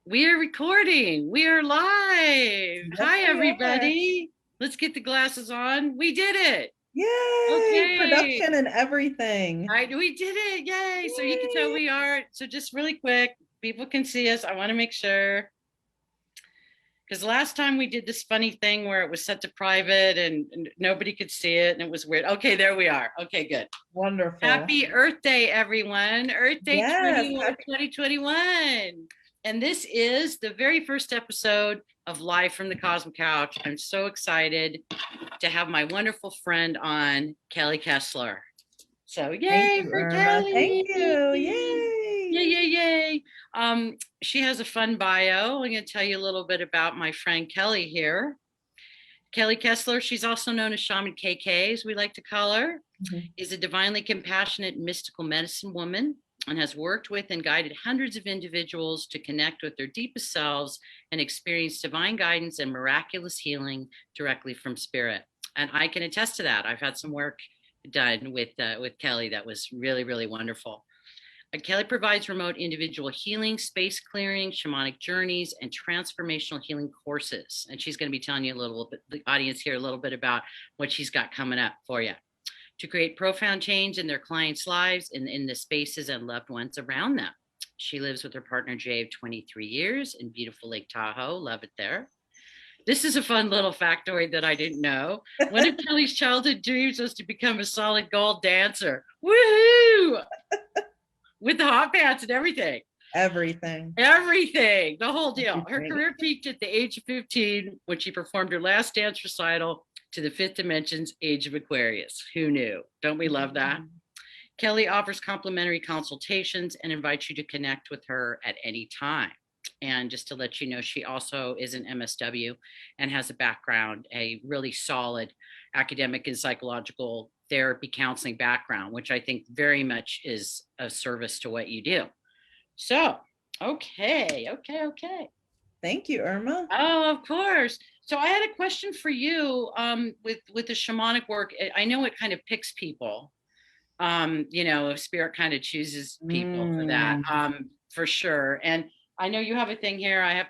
We are recording. We are live. Yes, Hi, we are. everybody. Let's get the glasses on. We did it. Yay! Okay. Production and everything. We did it. Yay. So you can tell Yay! we are. So just really quick, people can see us. I want to make sure. Because last time we did this funny thing where it was set to private and nobody could see it and it was weird. Okay, there we are. Okay, good. Wonderful. Happy Earth Day, everyone. Earth Day Yes. 2021. And this is the very first episode of Live from the Cosmic Couch. I'm so excited to have my wonderful friend on, Kelley Kessler. So Thank yay you, for Irma. Thank Kelley. you. Yay, Yay. yay, yay. She has a fun bio. I'm going to tell you a little bit about my friend Kelley here. Kelley Kessler, she's also known as Shaman KK, as we like to call her, is a divinely compassionate mystical medicine woman and has worked with and guided hundreds of individuals to connect with their deepest selves and experience divine guidance and miraculous healing directly from spirit. And I can attest to that. I've had some work done with Kelley that was really, really wonderful. Kelley provides remote individual healing, space clearing, shamanic journeys, and transformational healing courses. And she's going to be telling you a little bit, the audience here, a little bit about what she's got coming up for you to create profound change in their clients' lives and in the spaces and loved ones around them. She lives with her partner, Jay, of 23 years in beautiful Lake Tahoe. Love it there. This is a fun little factoid that I didn't know. One of Kelley's childhood dreams was to become a solid gold dancer. Woohoo! With the hot pants and everything. Everything. Everything. The whole deal. Her career peaked at the age of 15 when she performed her last dance recital to the Fifth Dimension's Age of Aquarius. Who knew? Don't we love that? Kelley offers complimentary consultations and invites you to connect with her at any time. And just to let you know, she also is an MSW and has a background, a really solid academic and psychological therapy counseling background, which I think very much is of service to what you do. So, okay. Thank you, Irma. Oh, of course. So I had a question for you with the shamanic work. I know it kind of picks people. Spirit kind of chooses people for that, for sure. And I know you have a thing here.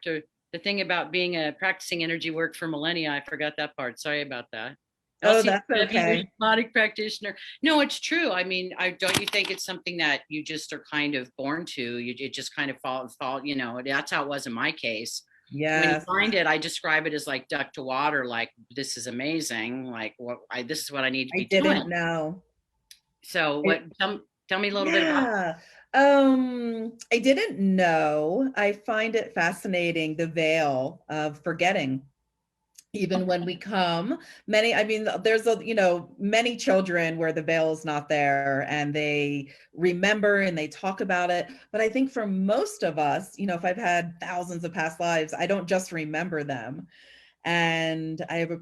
The thing about being a practicing energy work for millennia, I forgot that part. Sorry about that. Oh, that's okay. Shamanic practitioner. No, it's true. I mean, don't you think it's something that you just are kind of born to? It just kind of fall. That's how it was in my case. Yes. When you find it, I describe it as like duck to water, like this is amazing. Like this is what I need to be doing. I didn't know. So tell me a little bit about it. I didn't know. I find it fascinating, the veil of forgetting. Even when we come, there's many children where the veil is not there and they remember and they talk about it. But I think for most of us, if I've had thousands of past lives, I don't just remember them. And I have a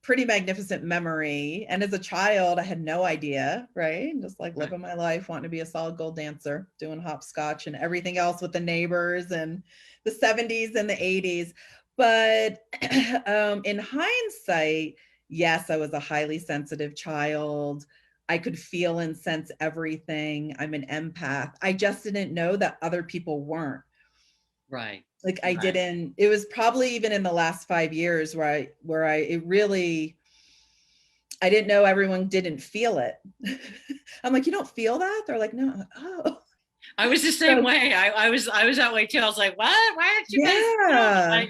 pretty magnificent memory. And as a child, I had no idea, right? Just like living my life, wanting to be a solid gold dancer, doing hopscotch and everything else with the neighbors and the 70s and the 80s. But in hindsight, yes, I was a highly sensitive child. I could feel and sense everything. I'm an empath. I just didn't know that other people weren't. Right. Like I didn't, it was probably even in the last 5 years I didn't know everyone didn't feel it. I'm like, you don't feel that? They're like, no. Oh. I was the same way. I was that way too. I was like, what? Why aren't you guys?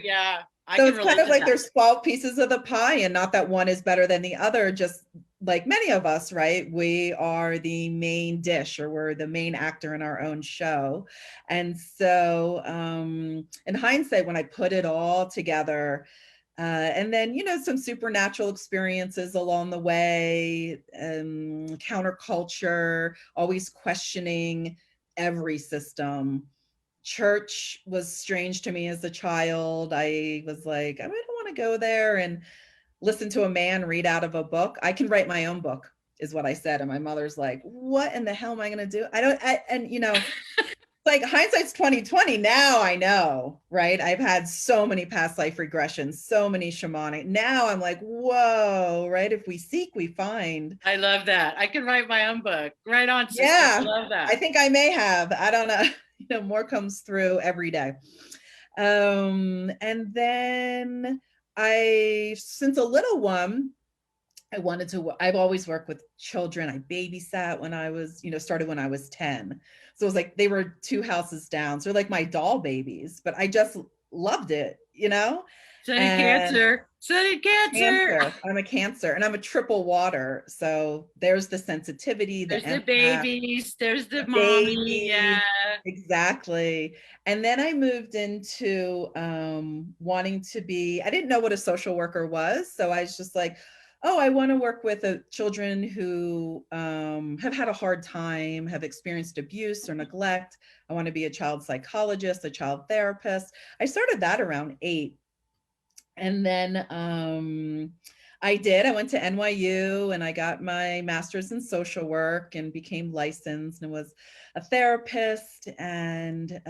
Yeah. So it's kind of like there's 12 pieces of the pie and not that one is better than the other. Just like many of us, right? We are the main dish or we're the main actor in our own show. And so in hindsight, when I put it all together, and then, some supernatural experiences along the way, counterculture, always questioning every system. Church was strange to me as a child. I was like, I don't want to go there and listen to a man read out of a book. I can write my own book, is what I said. And my mother's like, what in the hell am I going to do? Like hindsight's 2020. Now I know, right? I've had so many past life regressions, so many shamanic. Now I'm like, whoa, right? If we seek, we find. I love that. I can write my own book. Right on, sister. Yeah, I love that. I think I may have. I don't know. More comes through every day. And then since a little one, I've always worked with children. I babysat when I was, started when I was 10. So it was like they were 2 houses down. So they're like my doll babies, but I just loved it. Son of And Cancer. Son of Cancer. Cancer. I'm a Cancer and I'm a triple water. So there's the sensitivity, the There's the empath, babies. There's the the mommy. Yeah. baby. Exactly. And then I moved into wanting to be, I didn't know what a social worker was. So I was just like, oh, I want to work with children who have had a hard time, have experienced abuse or neglect. I want to be a child psychologist, a child therapist. I started that around 8. And then I went to NYU and I got my master's in social work and became licensed and was a therapist. And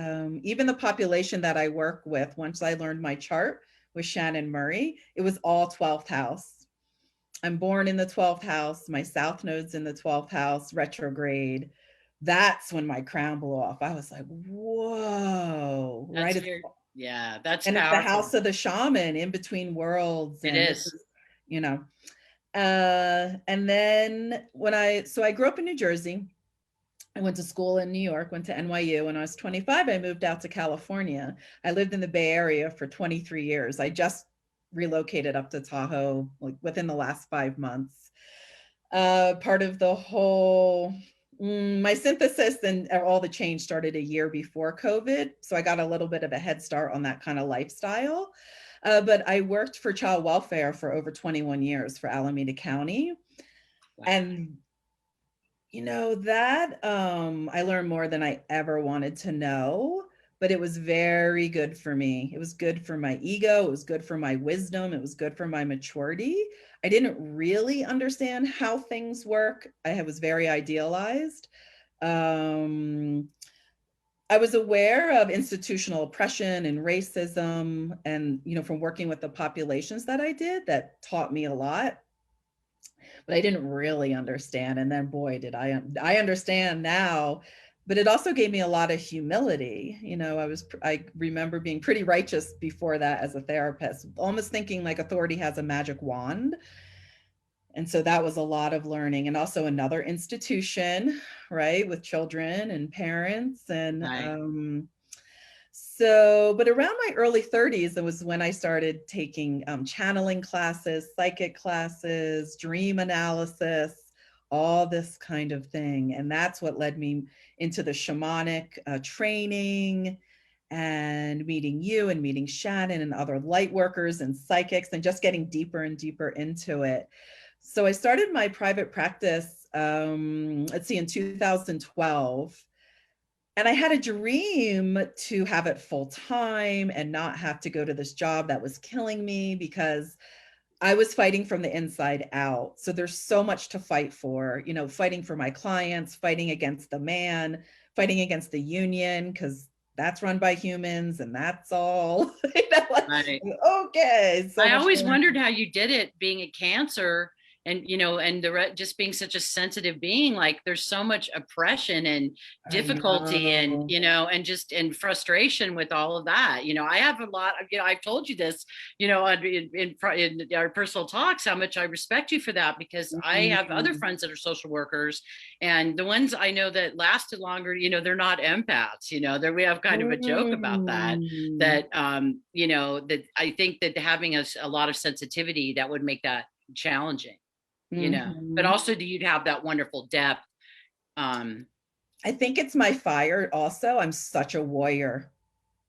even the population that I work with, once I learned my chart with Shannon Murray, it was all 12th house. I'm born in the 12th house. My South Node's in the 12th house, retrograde. That's when my crown blew off. I was like, whoa, right? Yeah, that's And it's the powerful. house of the shaman, in between worlds. It And this is. is, you know, and then I grew up in New Jersey. I went to school in New York, went to NYU. When I was 25, I moved out to California. I lived in the Bay Area for 23 years. I just relocated up to Tahoe like within the last 5 months. Part of the whole my synthesis and all the change started a year before COVID. So I got a little bit of a head start on that kind of lifestyle. But I worked for child welfare for over 21 years for Alameda County. Wow. And that I learned more than I ever wanted to know, but it was very good for me. It was good for my ego. It was good for my wisdom. It was good for my maturity. I didn't really understand how things work. I was very idealized. I was aware of institutional oppression and racism, and from working with the populations that I did, that taught me a lot, but I didn't really understand. And then, boy, did I understand now. But it also gave me a lot of humility. I remember being pretty righteous before that as a therapist, almost thinking like authority has a magic wand. And so that was a lot of learning, and also another institution, right, with children and parents. And Right. but around my early 30s, it was when I started taking channeling classes, psychic classes, dream analysis, all this kind of thing. And that's what led me into the shamanic training, and meeting you and meeting Shannon and other light workers and psychics, and just getting deeper and deeper into it. So I started my private practice, in 2012. And I had a dream to have it full time and not have to go to this job that was killing me, because I was fighting from the inside out. So there's so much to fight for, fighting for my clients, fighting against the man, fighting against the union, because that's run by humans and that's all. Right. Okay, so I much always going wondered how you did it being a Cancer, and just being such a sensitive being. Like there's so much oppression and on. I difficulty and know. and frustration with all of that. I have a lot of, I've told you this, in our personal talks, how much I respect you for that, because I have other Mhm. friends that are social workers, and the ones I know that lasted longer, they're not empaths. We have kind of a joke about that, Mm. that I think that having a lot of sensitivity, that would make that challenging, but Mhm. also you'd have that wonderful depth. um I think it's my fire also. I'm such a warrior.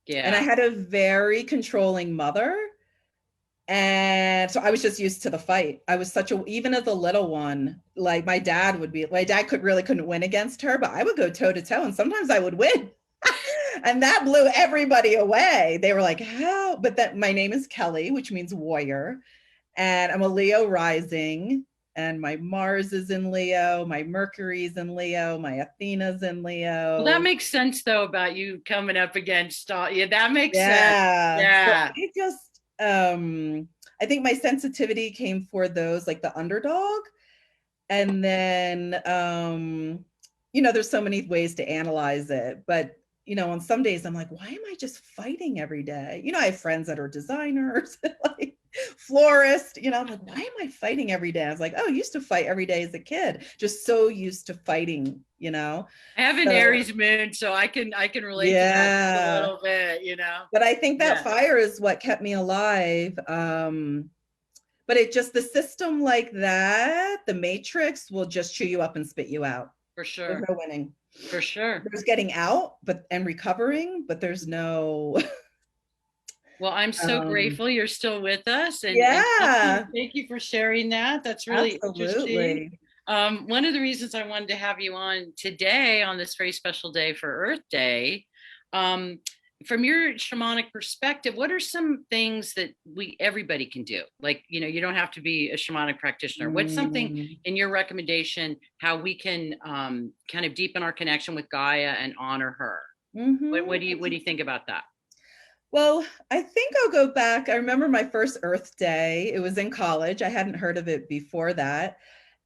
And I yeah. had a very controlling mother. And so I was just used to the fight. I was even as a little one, like my dad couldn't win against her, but I would go toe to toe and sometimes I would win. And that blew everybody away. They were like, how? But that my name is Kelley, which means warrior. And I'm a Leo rising, and my Mars is in Leo, my Mercury's in Leo, my Athena's in Well, that Leo. makes sense though, about you coming up against yeah, that makes sense. Yeah. So Yeah. I think my sensitivity came for those, like the underdog. And then there's so many ways to analyze it, but you know, on some days I'm like, why am I just fighting every day? You know, I have friends that are designers, like florists, you know, I'm like, why am I fighting every day? I was like, oh, I used to fight every day as a kid, just so used to fighting, you know? I have an So Aries moon, so I can relate to that just a yeah, little bit, you know. but I think that Yeah, fire is what kept me alive. But it just, the system like that, the matrix will just chew you up and spit you out. for There's sure. no winning. For sure. There's getting out, but and recovering, but there's no Well, I'm so um grateful you're still with us, and yeah, thank you for sharing that. That's really interesting. absolutely. One of the reasons I wanted to have you on today on this very special day for Earth Day, um, from your shamanic perspective, what are some things that everybody can do? Like, you don't have to be a shamanic practitioner. What's something Mm. in your recommendation how we can kind of deepen our connection with Gaia and honor her? What do you think about that? Well, I think I'll go back. I remember my first Earth Day. It was in college. I hadn't heard of it before that.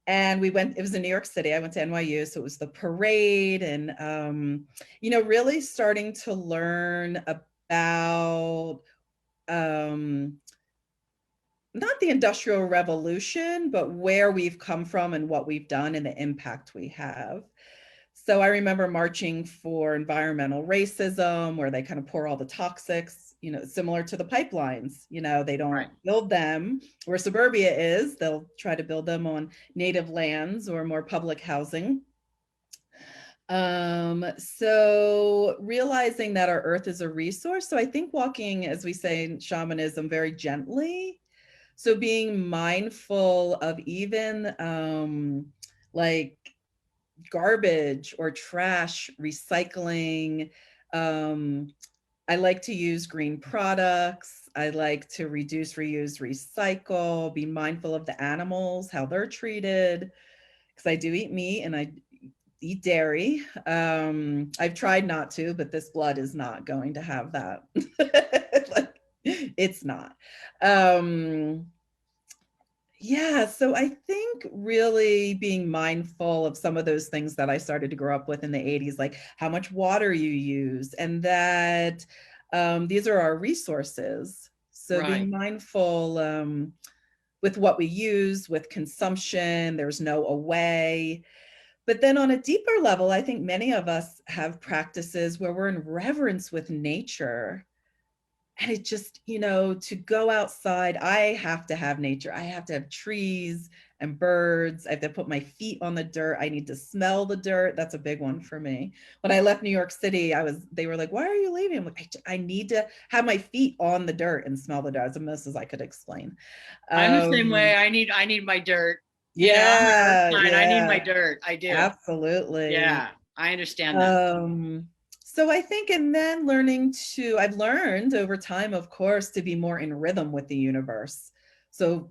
And we went, it was in New York City. I went to NYU. So it was the parade and, you know, really starting to learn about um, not the Industrial Revolution, but where we've come from and what we've done and the impact we have. So I remember marching for environmental racism, where they kind of pour all the toxics, you know, similar to the pipelines. You know, they don't Right. build them where suburbia is. They'll try to build them on native lands or more public housing. So realizing that our earth is a resource. So I think walking, as we say in shamanism, very gently. So being mindful of even like garbage or trash, recycling. I like to use green products. I like to reduce, reuse, recycle, be mindful of the animals, how they're treated. Because I do eat meat and I eat dairy. I've tried not to, but this blood is not going to have that. Like, it's not. Yeah, so I think really being mindful of some of those things that I started to grow up with in the 80s, like how much water you use, and that these are our resources. So being Right. mindful with what we use, with consumption, there's no away. But then on a deeper level, I think many of us have practices where we're in reverence with nature, and it just, you know, to go outside, I have to have nature. I have to have trees and birds. I have to put my feet on the dirt. I need to smell the dirt. That's a big one for me. When I left New York City, they were like, why are you leaving? I'm like, I need to have my feet on the dirt and smell the dirt. As the most as I could explain. I'm the same way. Um, I need my dirt. I'm an earth yeah, sign. I need my yeah, dirt. I do. absolutely. Yeah, I understand that. Um, so I think, and then I've learned over time, of course, to be more in rhythm with the universe. So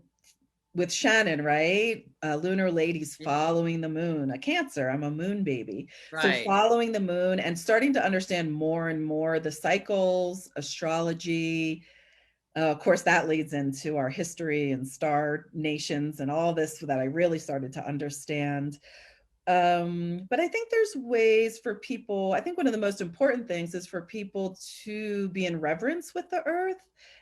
with Shannon, right? Lunar ladies Yeah, following the moon, a Cancer, I'm a moon baby. So right. following the moon and starting to understand more and more the cycles, astrology. Of course, that leads into our history and star nations and all this that I really started to understand. But I think there's ways for people. I think one of the most important things is for people to be in reverence with the earth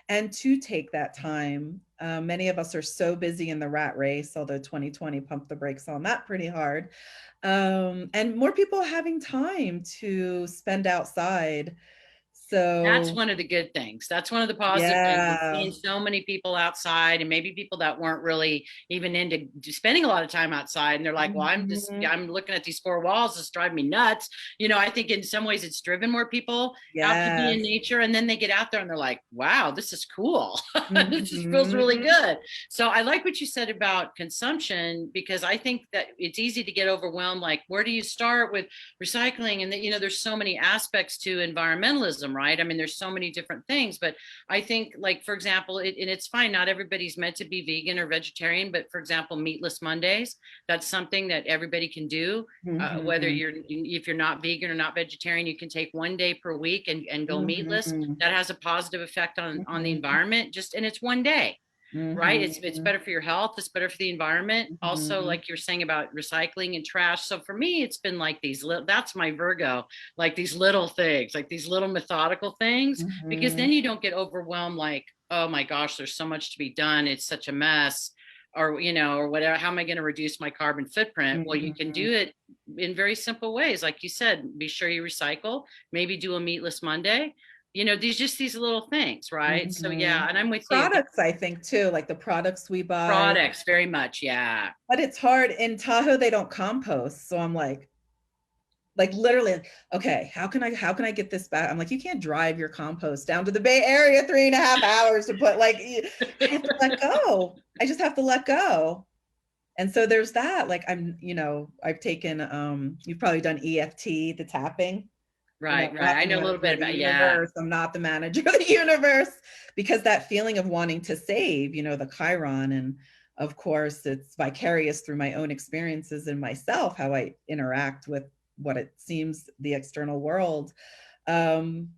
and to take that time. Many of us are so busy in the rat race, although 2020 pumped the brakes on that pretty hard. And more people having time to spend outside. That's So, one of the good things. That's one of the positive things is yeah. seeing so many people outside and maybe people that weren't really even into spending a lot of time outside. And they're like, well, Mhm. I'm looking at these four walls. It's driving me nuts. I think in some ways it's driven more people out to be in Yes. nature. And then they get out there and they're like, wow, this is cool. This just feels really Mhm. good. So I like what you said about consumption, because I think that it's easy to get overwhelmed. Like, where do you start with recycling? And that, there's so many aspects to environmentalism, right? I mean, there's so many different things, but I think, like, for example, and it's fine, not everybody's meant to be vegan or vegetarian, but for example, meatless Mondays, that's something that everybody can do. Whether Mhm. if you're not vegan or not vegetarian, you can take one day per week and go meatless. Mhm. That has a positive effect on the Mhm. environment, just, and it's one day. right? It's Mhm. better for your health. It's better for the environment. Also, Mhm. like you're saying about recycling and trash. So for me, it's been like these little, that's my Virgo, like these little things, like these little methodical things, because Mhm. then you don't get overwhelmed like, oh my gosh, there's so much to be done. It's such a mess. Or, or whatever, how am I going to reduce my carbon footprint? Well, you can Mhm. do it in very simple ways. Like you said, be sure you recycle, maybe do a meatless Monday. These little things, right? So yeah, Mhm. and I'm with you. Products, I think too, like the products we buy, Products, very much, yeah. but it's hard. In Tahoe, they don't compost. So I'm like literally, okay, how can I get this back? I'm like, you can't drive your compost down to the Bay Area 3.5 hours to put like, I have to let go. I just have to let go. And so there's that. Like I've taken, you've probably done EFT, the tapping. Right, I'm right. not I the know a little manager bit of the about, yeah. universe. I'm not the manager of the universe, because that feeling of wanting to save, the Chiron. And of course, it's vicarious through my own experiences in myself, how I interact with what it seems the external world. Um,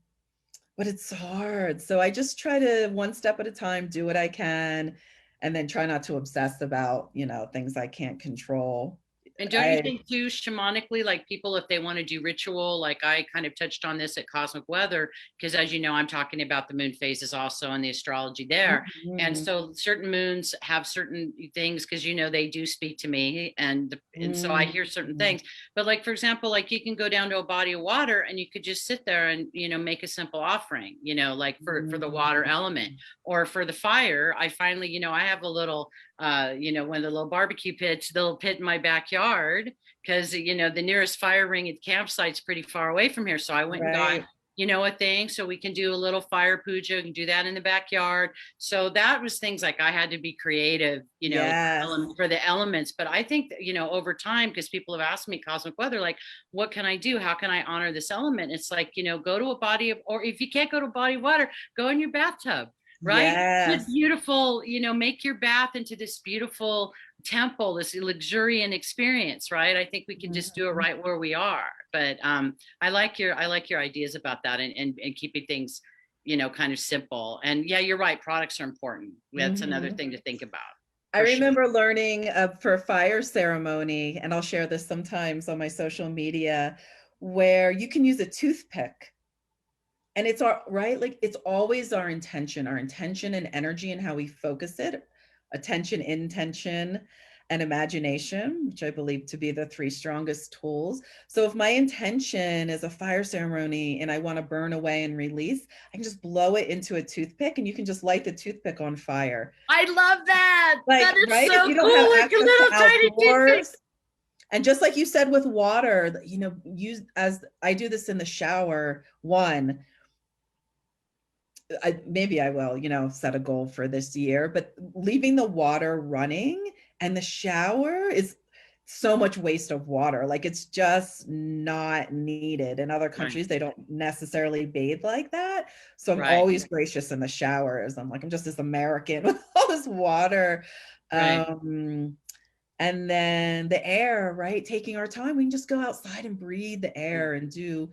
but it's hard. So I just try to one step at a time, do what I can, and then try not to obsess about, things I can't control. And don't you I, think too, shamanically, like people, if they want to do ritual, like I kind of touched on this at Cosmic Weather, because as you know, I'm talking about the moon phases also and the astrology there. And Mhm. so certain moons have certain things, because they do speak to me, and so I hear certain Mhm. things. But like for example, like you can go down to a body of water and you could just sit there and make a simple offering, like for the water element, Mhm. or for the fire. I finally, I have a little one of the little barbecue pits, the little pit in my backyard, because the nearest fire ring at campsite's pretty far away from here. So I went and got Right. a thing so we can do a little fire puja and do that in the backyard. So that was things like I had to be creative, Yes. for the elements. But I think that, over time, because people have asked me Cosmic Weather, like, what can I do? How can I honor this element? It's like, go to a body of, or if you can't go to a body of water, go in your bathtub, right? Good, Yes. beautiful, make your bath into this beautiful temple, this luxuriant experience, right? I think we can just do it Mhm. right where we are. But I like your ideas about that, and keeping things, kind of simple. And yeah, you're right. Products are important. That's another Mhm. thing to think about I for sure. remember learning for fire ceremony, and I'll share this sometimes on my social media, where you can use a toothpick. And it's our right, like it's always our intention and energy and how we focus it, attention, intention, and imagination, which I believe to be the three strongest tools. So if my intention is a fire ceremony and I want to burn away and release, I can just blow it into a toothpick, and you can just light the toothpick on fire. I love that. That Like, is right? If so you don't have cool. Like a access to little tiny toothpick. outdoors, and just like you said with water, use, as I do this in the shower, maybe I will, set a goal for this year, but leaving the water running, and the shower is so much waste of water. Like it's just not needed. In other Right, countries, they don't necessarily bathe like that. So I'm right, always gracious in the showers. I'm like, I'm just this American with all this water. right. Um, and then the air, right? Taking our time. We can just go outside and breathe the air and do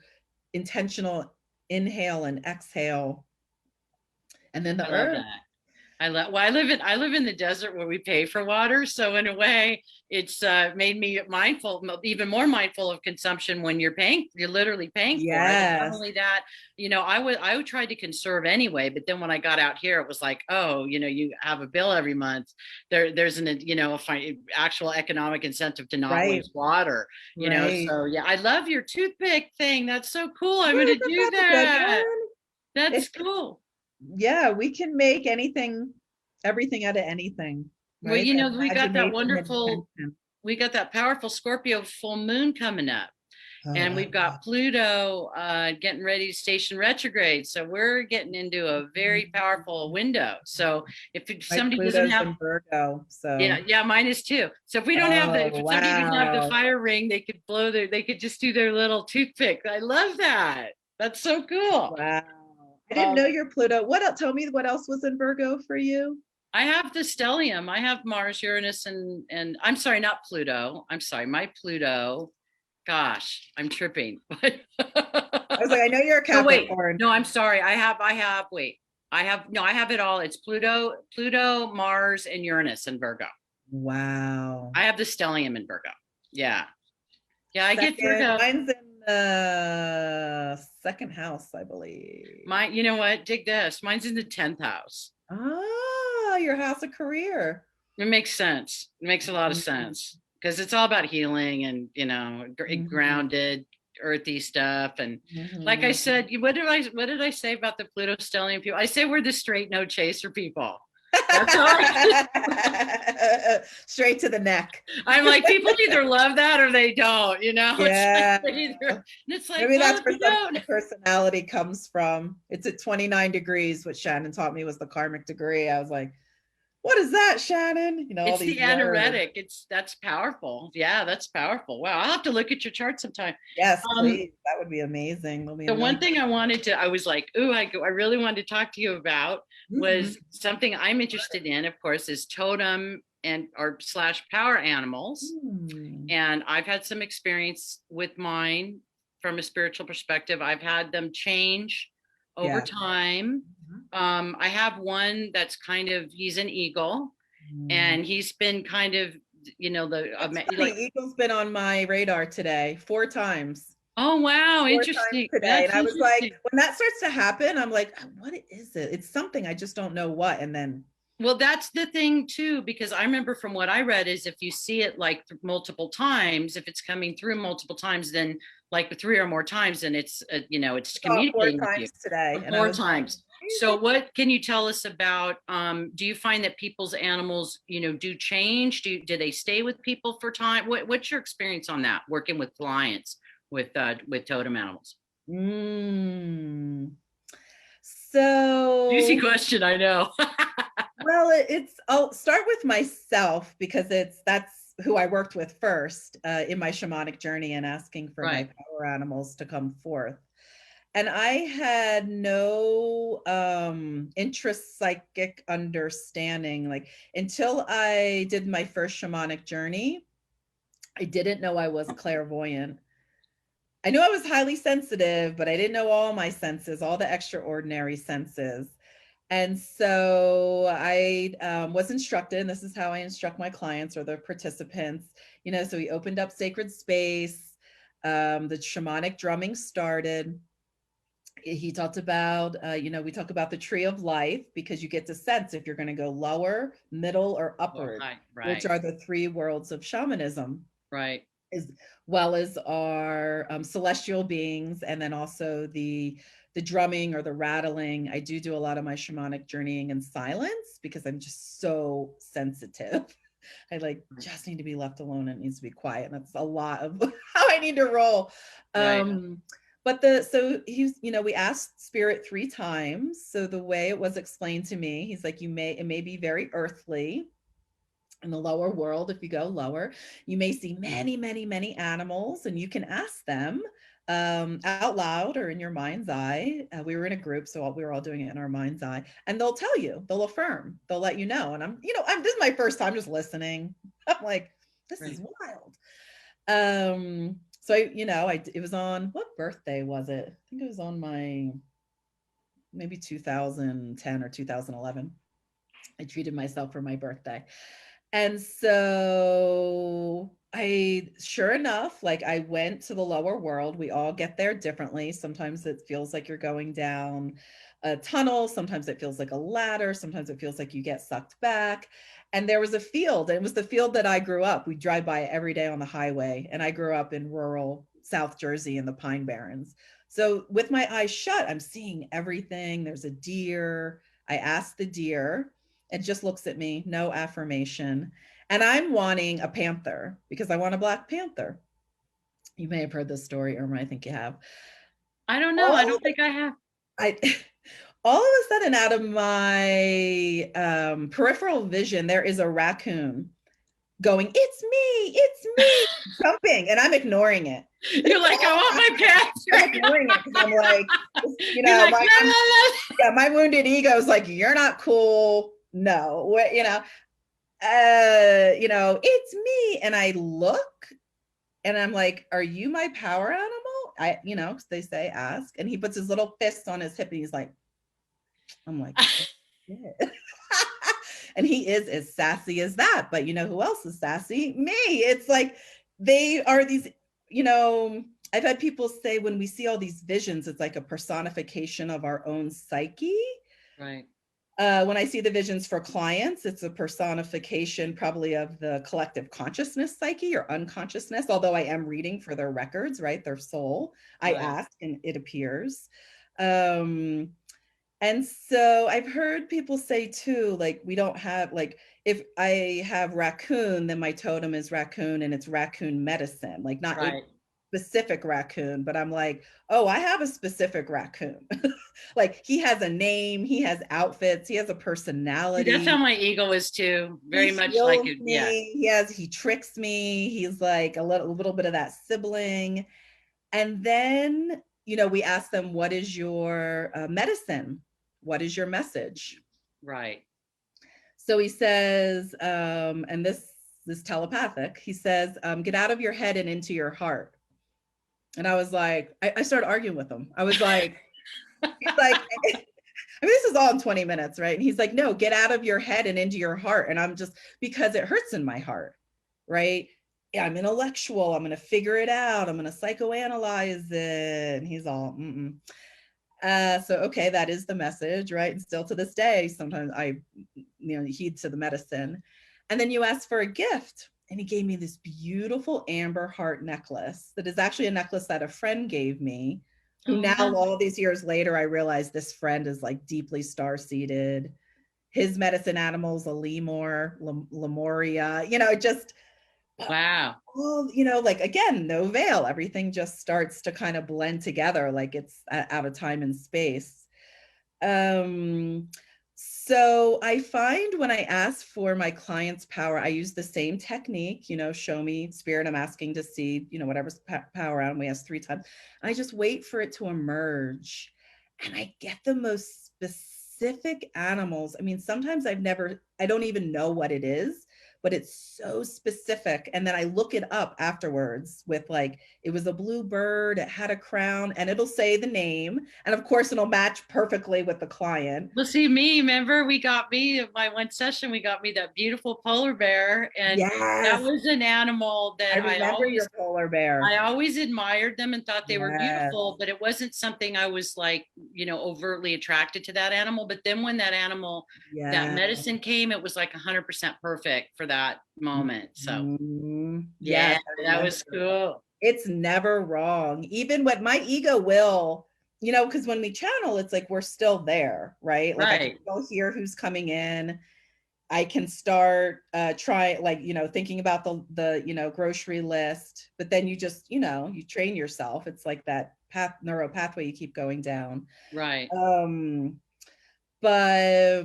intentional inhale and exhale. And then the I love earth. that. Well, I live in the desert where we pay for water, so in a way, it's made me even more mindful of consumption when you're literally paying for it. And not Yes. only that, I would try to conserve anyway, but then when I got out here, it was like, oh, you have a bill every month. There's actual economic incentive to not Right. waste water. Right. So yeah, I love your toothpick thing. That's so cool. I'm Oh, gonna isn't do that the good that. one? That's It's cool. Yeah, we can make everything out of anything, Well, right? we got that Imagination and wonderful, intention. we got that powerful Scorpio full moon coming up, Oh, and I we've got love. Pluto getting ready to station retrograde. So we're getting into a very powerful window. So if My somebody doesn't Pluto's have, in Virgo, yeah, so. yeah, mine is too. So if we don't have Oh, if somebody doesn't have the wow. fire ring, they could just do their little toothpick. I love that. That's so cool. Wow. I didn't know Um, your Pluto. What else? Tell me what else was in Virgo for you? I have the stellium. I have Mars, Uranus, and I'm sorry, not Pluto. I'm sorry, my Pluto. Gosh, I'm tripping. I was like, I know you're a No, wait. Capricorn. No, I'm sorry. I have. Wait. I have it all. It's Pluto, Mars, and Uranus in Virgo. Wow. I have the stellium in Virgo. Yeah. Yeah, I get Second, Virgo. mine's in the second house, I believe. You know what? Dig this. Mine's in the 10th house. Ah, your house of career. It makes sense. It makes a lot of sense because it's all about healing and, grounded, earthy stuff. And like I said, what did I say about the Pluto stellium people? I say we're the straight no chaser people. That's all Straight to the neck. I'm like, people either love that or they don't, Yeah. It's like, Maybe that's well, where some personality comes from. It's at 29 degrees. What Shannon taught me was the karmic degree. I was like, what is that, Shannon? All it's these the anaretic. That's powerful. Yeah, that's powerful. Wow, I'll have to look at your chart sometime. Yes, please. That would be amazing. The one thing I was like, ooh, I really wanted to talk to you about was something I'm interested in, of course, is totem and or / power animals. And I've had some experience with mine from a spiritual perspective. I've had them change over time. I have one that's he's an eagle, and he's been kind of, Eagle's been on my radar today 4 times. Oh, wow. Interesting. Today. And I was like, when that starts to happen, I'm like, what is it? It's something, I just don't know what. And then. Well, that's the thing too, because I remember from what I read is if you see it like multiple times, if it's coming through multiple times, then like 3 or more times, then it's, it's communicating 4 times today. 4 times. So what can you tell us about, do you find that people's animals, do change? Do they stay with people for time? What's your experience on that, working with clients with totem animals? So juicy question, I know. Well, I'll start with myself because that's who I worked with first in my shamanic journey and asking for my power animals to come forth. And I had no interest psychic understanding, like until I did my first shamanic journey. I didn't know I was clairvoyant. I knew I was highly sensitive, but I didn't know all my senses, all the extraordinary senses. And so I was instructed, and this is how I instruct my clients or the participants, so we opened up sacred space. The shamanic drumming started. He talked about, we talk about the tree of life because you get to sense if you're going to go lower, middle, or upward, which are the 3 worlds of shamanism. Right. As well as our celestial beings, and then also the drumming or the rattling. I do a lot of my shamanic journeying in silence because I'm just so sensitive. I just need to be left alone. It needs to be quiet. And that's a lot of how I need to roll. But so he's, we asked spirit 3 times. So the way it was explained to me, he's like, it may be very earthly. In the lower world, if you go lower, you may see many, many, many animals, and you can ask them out loud or in your mind's eye. We were in a group, so we were all doing it in our mind's eye, and they'll tell you, they'll affirm, they'll let you know. And this is my first time just listening. I'm like, this is wild. So it was on, what birthday was it? I think it was on my maybe 2010 or 2011. I treated myself for my birthday. And so sure enough, I went to the lower world. We all get there differently. Sometimes it feels like you're going down a tunnel. Sometimes it feels like a ladder. Sometimes it feels like you get sucked back. And there was a field, and it was the field that I grew up. We drive by it every day on the highway. And I grew up in rural South Jersey in the Pine Barrens. So with my eyes shut, I'm seeing everything. There's a deer. I asked the deer. It just looks at me, no affirmation. And I'm wanting a panther because I want a black panther. You may have heard this story, Irma. I think you have. I don't know. I don't think I have. All of a sudden, out of my peripheral vision, there is a raccoon going, it's me, jumping, and I'm ignoring it. You're like, I want my pants. I'm ignoring it because I'm like, my wounded ego is like, you're not cool. No, it's me. And I look and I'm like, are you my power animal? They say ask. And he puts his little fist on his hip and he's like, I'm like, oh, shit. And he is as sassy as that. But you know who else is sassy? Me. It's like they are these, you know, I've had people say when we see all these visions, it's like a personification of our own psyche. Right. When I see the visions for clients, it's a personification probably of the collective consciousness psyche or unconsciousness, although I am reading for their records, right? Their soul. I Right. ask and it appears. Um, and so I've heard people say too, like, we don't have, like, if I have raccoon, then my totem is raccoon and it's raccoon medicine, like not a Right. specific raccoon, but I'm like, oh, I have a specific raccoon. Like he has a name, he has outfits, he has a See, that's how personality. my ego is too. He Very much like heals it. Yeah. me. He tricks me. He's like a little bit of that sibling. And then, you know, we ask them, what is your medicine? What is your message? Right. So he says, and this telepathic, he says, get out of your head and into your heart. And I was like, I started arguing with him. I was like, he's like, I mean, this is all in 20 minutes, right? And he's like, no, get out of your head and into your heart. And I'm just, because it hurts in my heart, right? Yeah, I'm intellectual. I'm going to figure it out. I'm going to psychoanalyze it. And he's all, mm-mm. So, okay, that is the message, right? And still to this day, sometimes I, you know, heed to the medicine. And then you ask for a gift. And he gave me this beautiful amber heart necklace that is actually a necklace that a friend gave me, who Oh, now, wow. all these years later, I realized this friend is like deeply star-seeded. His medicine animal's a lemur, lemuria, you know, just, Wow. well, you know, like again, no veil. Everything just starts to kind of blend together, like it's out of time and space. Um, so I find when I ask for my client's power, I use the same technique, you know, show me spirit. I'm asking to see, you know, whatever's power out. And we ask 3 times. I just wait for it to emerge. And I get the most specific animals. I mean, sometimes I don't even know what it is, but it's so specific. And then I look it up afterwards with like, it was a blue bird, it had a crown, and it'll say the name. And of course, it'll match perfectly with the client. Well, see, me, remember, we got me, my one session, we got me that beautiful polar bear. And that Yes, was an animal I that remember your polar bear. I always admired them and thought they were Yes, beautiful, but it wasn't something I was like, overtly attracted to that animal. But then when that animal, that yes. medicine came, it was like 100% perfect for that moment. So Yes, yeah, I that remember. was cool. It's never wrong. Even when my ego will, you know, because when we channel, it's like we're still there, right? Like I can Right. still hear who's coming in. I can start try like, you know, thinking about the you know, grocery list, but then you just, you know, you train yourself. It's like that neural pathway you keep going down. Right. Um, but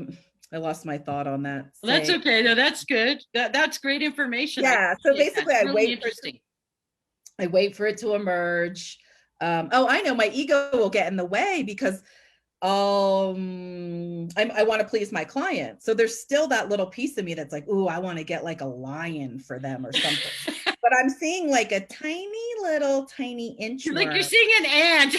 I lost my thought on that Well, that's saying. okay. No, that's good. That's great information. I Yeah, so appreciate that. basically It's really interesting. I wait for it to emerge. Oh, I know my ego will get in the way because I want to please my client. So there's still that little piece of me that's like, oh, I want to get like a lion for them or something. But I'm seeing like a tiny You're inchworm, seeing an ant.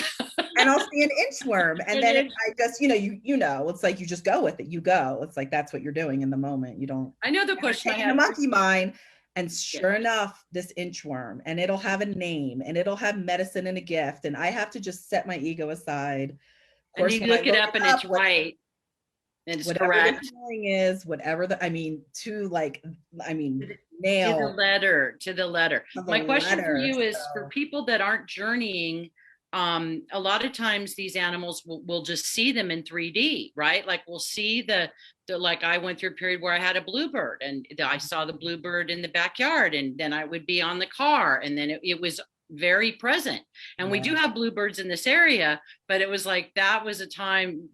and I'll see an inchworm, and then I just, you know, you know, it's like you just go with it. You go. It's like that's what you're doing in the moment. You don't I know the question I entertain the had. monkey mind. And Yeah. sure enough, this inchworm, and it'll have a name, and it'll have medicine and a gift, and I have to just set my ego aside. Of And course, you when I look it look up it and up, it's right. And it's whatever the correct. feeling is, whatever the, I mean, to like, I mean, To the nail letter, to the letter. to the My question for letter. you is for So, people that aren't journeying, a lot of times these animals will just see them in 3D, right? Like we'll see the like I went through a period where I had a bluebird and I saw the bluebird in the backyard and then I would be on the car and then it was very present. And we yeah. do have bluebirds in this area, but it was like that was a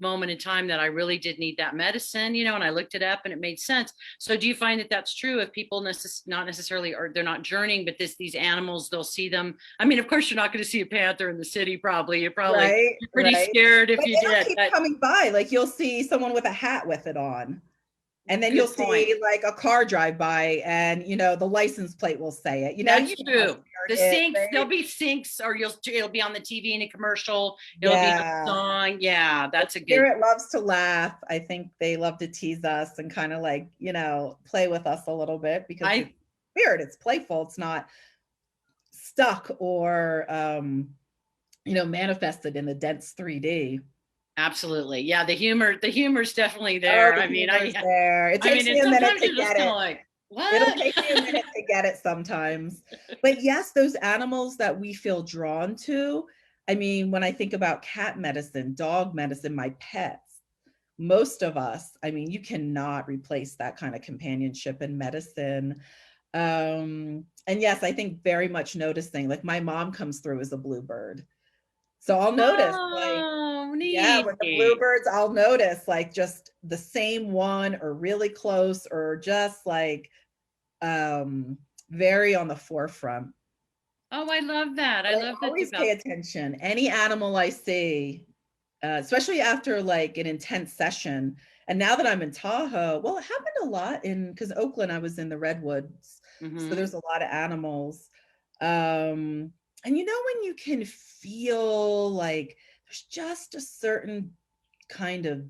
moment in time that I really did need that medicine, and I looked it up and it made sense. So do you find that that's true if people not necessarily, or they're not journeying, but these animals, they'll see them? I mean, of course, you're not going to see a panther in the city, probably. You're probably Right, pretty right. scared if But you it'll did. keep But coming by. Like you'll see someone with a hat with it on. And then Good you'll point. see like a car drive by and, the license plate will say it. That's You know how true. The Spirit is, sinks, there'll right? be sinks, or it'll be on the TV in a commercial. It'll be a Yeah. song. Yeah, that's a good. Spirit loves to laugh. I think they love to tease us and kind of like, play with us a little bit because it's I Spirit. It's playful. It's not stuck or, manifested in the dense 3D. absolutely. Yeah, the humor's definitely Oh, there. the I mean, humor's there. It I takes mean, me it's a minute sometimes to you're just get kind it. of like, It'll what? take me a minute to get it sometimes. But yes, those animals that we feel drawn to. I mean, when I think about cat medicine, dog medicine, my pets, most of us, I mean, you cannot replace that kind of companionship in medicine. And yes, I think very much noticing, like my mom comes through as a bluebird. So I'll notice like, Oh, yeah, neat. with the bluebirds, I'll notice like just the same one or really close or just like um very on the forefront. Oh, I love that. I But I love that always pay about. attention. Any animal I see, especially after like an intense session. And now that I'm in Tahoe, well, it happened a lot in because Oakland, I was in the redwoods, so Mhm. there's a lot of animals. Um, and when you can feel like there's just a certain kind of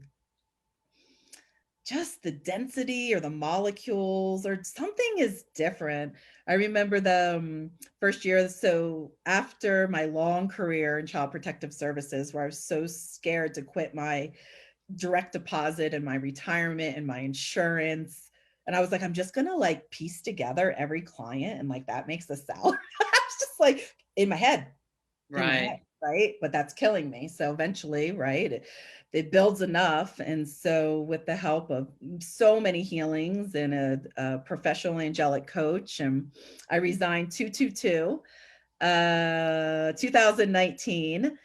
just the density or the molecules or something is different. I remember the first year. So after my long career in child protective services, where I was so scared to quit my direct deposit and my retirement and my insurance. And I was like, I'm just going to like piece together every client. And like, that makes a salary. I was just like in my head, Right. right? But that's killing me. So eventually, right, it builds enough. And so, with the help of so many healings and a professional angelic coach, and I resigned 222, 2019.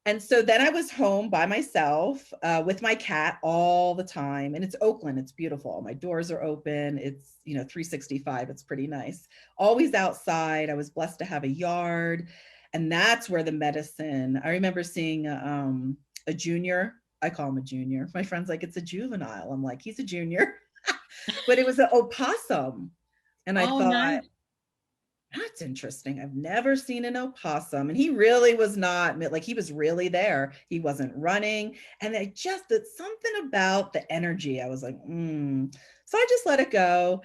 And so then I was home by myself with my cat all the time. And it's Oakland. It's beautiful. My doors are open. It's, 365. It's pretty nice. Always outside. I was blessed to have a yard. And that's where the medicine, I remember seeing a junior. I call him a junior. My friend's like, it's a juvenile. I'm like, he's a junior. But it was an opossum. And I Oh, thought, nice. that's interesting. I've never seen an opossum. And he really was not like he was really there. He wasn't running. And I just that something about the energy. I was like, So I just let it go.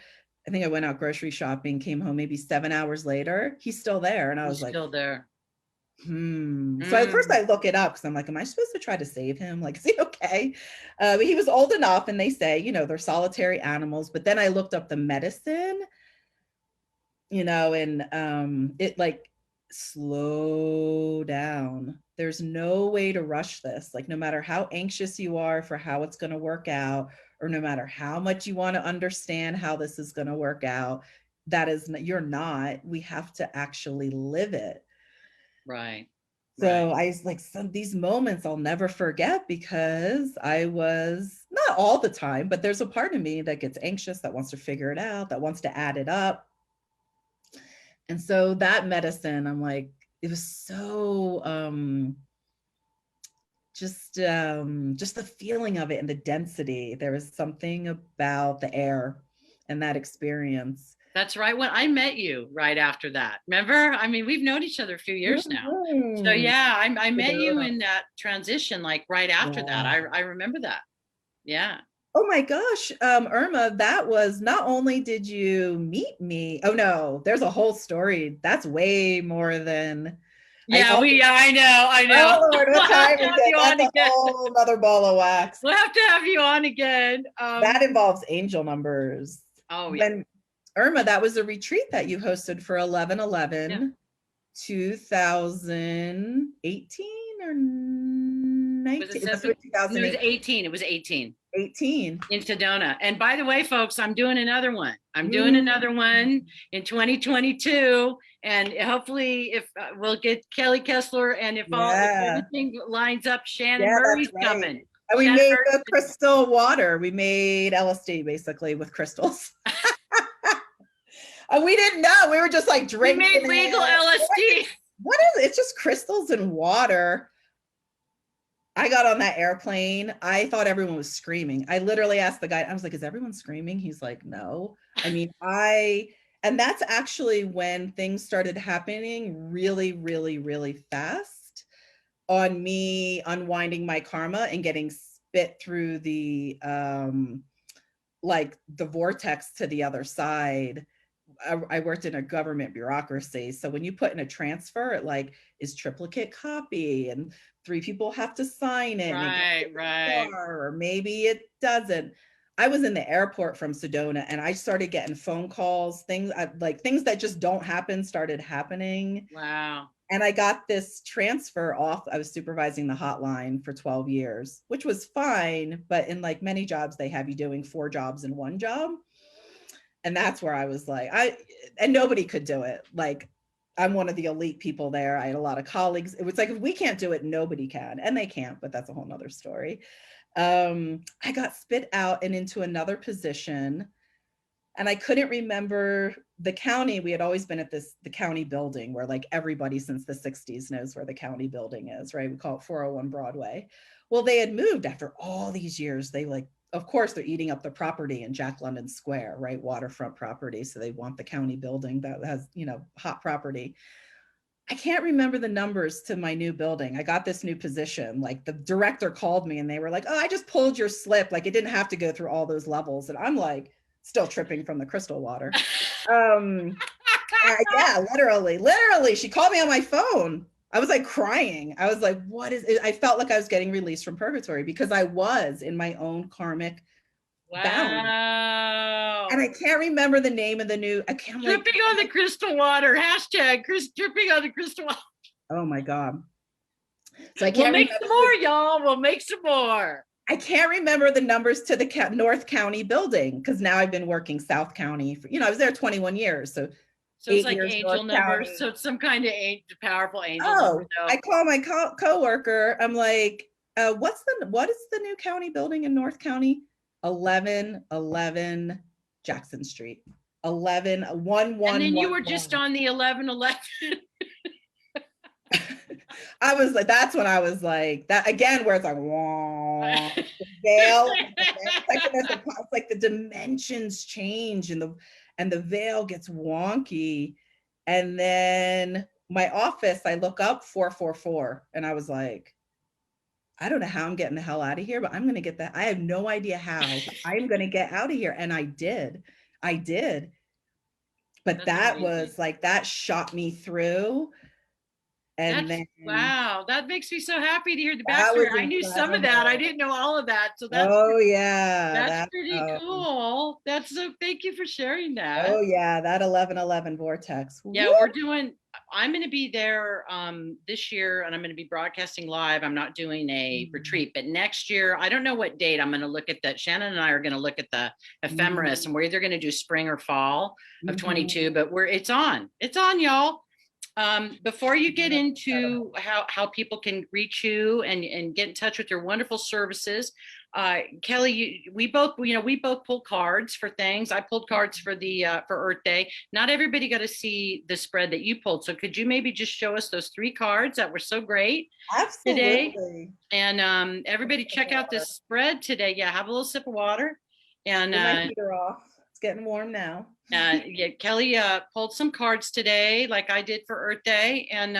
I think I went out grocery shopping, came home maybe 7 hours later. He's still there. And I He's was like, still there. So at first Mm. I look it up because I'm like, am I supposed to try to save him? Like, is he okay? But he was old enough, and they say, they're solitary animals. But then I looked up the medicine, and it like slow down. There's no way to rush this. Like, no matter how anxious you are for how it's going to work out, or no matter how much you want to understand how this is going to work out, you're not. We have to actually live it. Right. Right. So I was like, some these moments I'll never forget because I was not all the time, but there's a part of me that gets anxious, that wants to figure it out, that wants to add it up. And so that medicine, I'm like, it was so just the feeling of it and the density. There was something about the air and that experience. That's right. When I met you right after that, remember? I mean, we've known each other a few years now. So Mhm. yeah, I met you in that transition, like right after that. Yeah. I remember that. Yeah. Oh my gosh, Irma, that was not only did you meet me. Oh no, there's a whole story. That's way more than I Yeah, all I know, I know. oh Lord, We'll what have time to is have it? you on That's a again. whole another ball of wax. We'll have to have you on again. That involves angel numbers. Oh yeah. When Irma, that was a retreat that you hosted for Yeah. 11/11, 2018 or Was it 19? It must have been It was 2018. 18. It was 18 18. in Sedona. And by the way, folks, I'm doing another one. I'm doing Mm. another one in 2022. And hopefully if we'll get Kelley Kessler, and if Yeah. everything lines up, Shannon Yeah, that's Murray's right. coming. And we Shannon made Murray. the crystal water. We made LSD basically with crystals. And we didn't know. We were just like We drinking made legal it. LSD. What is it? It's just crystals and water. I got on that airplane. I thought everyone was screaming. I literally asked the guy, I was like, is everyone screaming? He's like, no. I mean, and that's actually when things started happening really, really, really fast on me unwinding my karma and getting spit through the, like the vortex to the other side. I worked in a government bureaucracy. So when you put in a transfer, it like is triplicate copy and 3 people have to sign it and it gets Right, to the right. or maybe it doesn't. I was in the airport from Sedona and I started getting phone calls, things like things that just don't happen started happening. Wow. And I got this transfer off. I was supervising the hotline for 12 years, which was fine. But in like many jobs, they have you doing 4 jobs in one job. And that's where I was like, and nobody could do it. Like, I'm one of the elite people there. I had a lot of colleagues. It was like, if we can't do it, nobody can. And they can't, but that's a whole nother story. I got spit out and into another position. And I couldn't remember the county. We had always been at the county building where like everybody since the 60s knows where the county building is, right? We call it 401 Broadway. Well, they had moved after all these years. They like, of course, they're eating up the property in Jack London Square, right? Waterfront property. So they want the county building that has, hot property. I can't remember the numbers to my new building. I got this new position. Like the director called me and they were like, oh, I just pulled your slip. Like it didn't have to go through all those levels. And I'm like, still tripping from the crystal water. Yeah, literally. She called me on my phone. I was like crying. I was like, what is it? I felt like I was getting released from purgatory because I was in my own karmic bound. And Wow. I can't remember the name of the new, I can't like, Dripping on the crystal water. Hashtag dripping on the crystal water. oh my God. So I We'll can't make remember. some more, y'all. We'll make some more. I can't remember the numbers to the North County building because now I've been working South County for, I was there 21 years. So So it's 8 like years North angel numbers. County. So it's some kind of powerful angel number, Oh, though. I call my coworker. I'm like, what is the new county building in North County? 1111 Jackson Street. 11 1 And 1 then you 1 were just 1. on the 1111. I was like, that's when I was like, that again, where it's like, wah, the veil, it's like the dimensions change and the veil gets wonky. And then my office, I look up 444 and I was like, I don't know how I'm getting the hell out of here, but I'm going to get that. I have no idea how I'm going to get out of here. And I did. I did. But That's that amazing. was like, that shot me through. And That's then wow. That makes me so happy to hear the that backstory. was I knew some of that. I incredible. didn't know all of that. So Oh yeah, that's pretty cool. That's so thank you for sharing that. oh yeah, that 1111 vortex. Yeah, Woo! I'm going to be there this year and I'm going to be broadcasting live. I'm not doing a retreat, but next year, I don't know what date. I'm going to look at that. Shannon and I are going to look at the ephemeris and we're either going to do spring or fall of 22, but it's on. It's on, y'all. Before you get into how people can reach you and get in touch with your wonderful services, Kelley, we both pull cards for things. I pulled cards for for Earth Day. Not everybody got to see the spread that you pulled, so could you maybe just show us those 3 cards that were so great today? Absolutely. And everybody check out this spread today. Yeah, have a little sip of water. And Get my heater off. It's getting warm now. yeah, Kelley pulled some cards today, like I did for Earth Day, and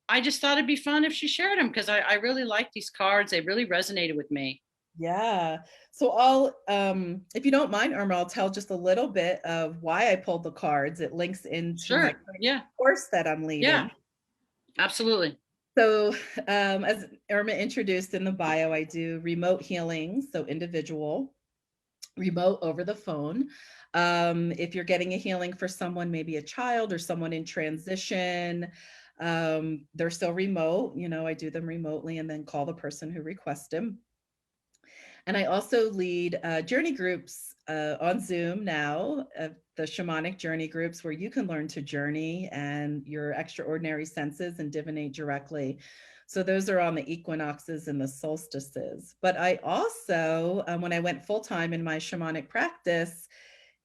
I just thought it'd be fun if she shared them because I really like these cards. They really resonated with me. Yeah. So I'll if you don't mind, Irma, I'll tell just a little bit of why I pulled the cards. It links into my course that I'm leading. Yeah, absolutely. So as Irma introduced in the bio, I do remote healing, so individual, remote over the phone. If you're getting a healing for someone, maybe a child or someone in transition, they're still remote. I do them remotely and then call the person who requests them. And I also lead journey groups on Zoom now, the shamanic journey groups where you can learn to journey and your extraordinary senses and divinate directly. So those are on the equinoxes and the solstices. But I also, when I went full-time in my shamanic practice